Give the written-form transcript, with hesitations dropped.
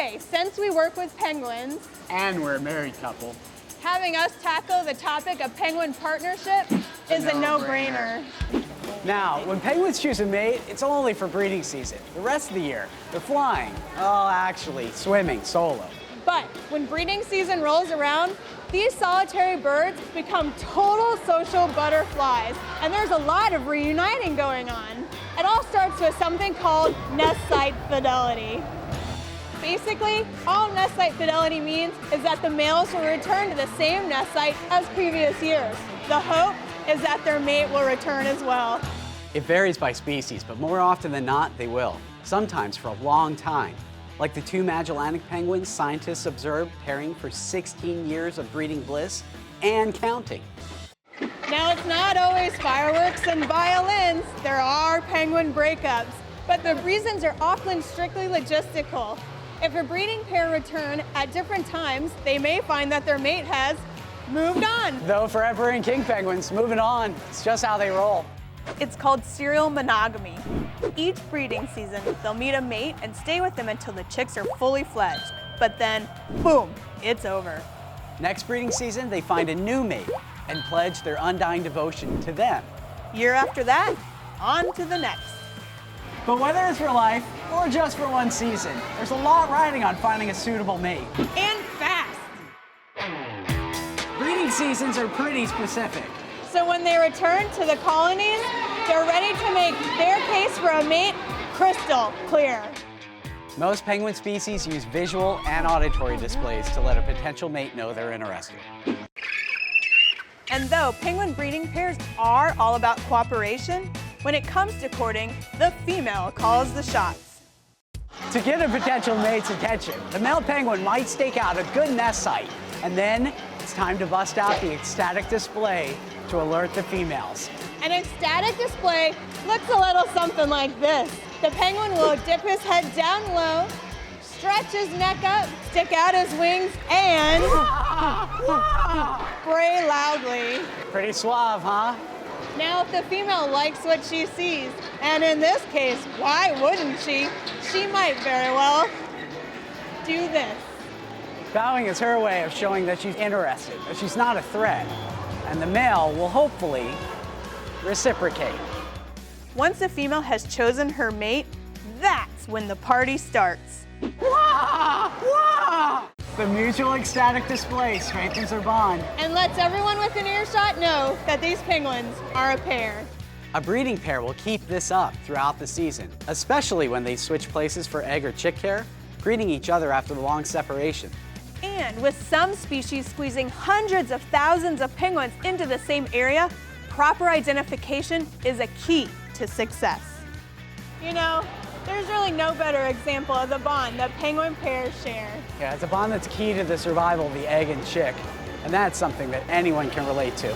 Okay, since we work with penguins, And we're a married couple. having us tackle the topic of penguin partnership is a no-brainer. Now, when penguins choose a mate, it's only for breeding season. The rest of the year, they're flying. Oh, actually, swimming solo. But when breeding season rolls around, these solitary birds become total social butterflies, and there's a lot of reuniting going on. It all starts with something called nest site fidelity. Basically, all nest site fidelity means is that the males will return to the same nest site as previous years. The hope is that their mate will return as well. It varies by species, but more often than not, they will. Sometimes for a long time. Like the 2 Magellanic penguins scientists observed pairing for 16 years of breeding bliss and counting. Now, it's not always fireworks and violins. There are penguin breakups, but the reasons are often strictly logistical. If a breeding pair return at different times, they may find that their mate has moved on. Though for emperor and king penguins, moving on, it's just how they roll. It's called serial monogamy. Each breeding season, they'll meet a mate and stay with them until the chicks are fully fledged. But then, boom, it's over. Next breeding season, they find a new mate and pledge their undying devotion to them. Year after that, on to the next. But whether it's for life or just for one season, there's a lot riding on finding a suitable mate. And fast. Breeding seasons are pretty specific. So when they return to the colonies, they're ready to make their case for a mate crystal clear. Most penguin species use visual and auditory displays to let a potential mate know they're interested. And though penguin breeding pairs are all about cooperation, when it comes to courting, the female calls the shots. To get a potential mate's attention, the male penguin might stake out a good nest site, and then it's time to bust out the ecstatic display to alert the females. An ecstatic display looks a little something like this. The penguin will dip his head down low, stretch his neck up, stick out his wings, and bray loudly. Pretty suave, huh? Now, if the female likes what she sees, and in this case, why wouldn't she? She might very well do this. Bowing is her way of showing that she's interested, that she's not a threat, and the male will hopefully reciprocate. Once a female has chosen her mate, that's when the party starts. Wah! Wah! The mutual ecstatic display strengthens their bond. And lets everyone within earshot know that these penguins are a pair. A breeding pair will keep this up throughout the season, especially when they switch places for egg or chick care, greeting each other after the long separation. And with some species squeezing hundreds of thousands of penguins into the same area, proper identification is a key to success. You know, there's really no better example of the bond that penguin pairs share. Yeah, it's a bond that's key to the survival of the egg and chick, and that's something that anyone can relate to.